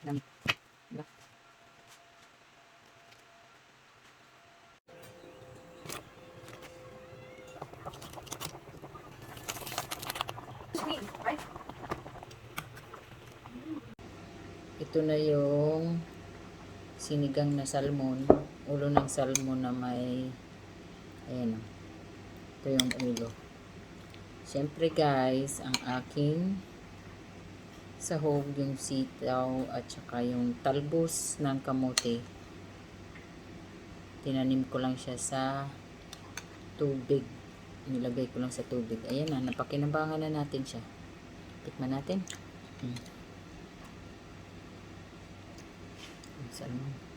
Dami. Diba? Ito na yung sinigang na salmon. Ulo ng salmon na may, ayan o. Ito yung ulo. Siyempre guys, ang aking sahog, yung sitaw at saka yung talbos ng kamote. Tinanim ko lang siya sa tubig. Nilagay ko lang sa tubig. Ayan na, napakinabangan na natin siya. Tikman natin. Salmon.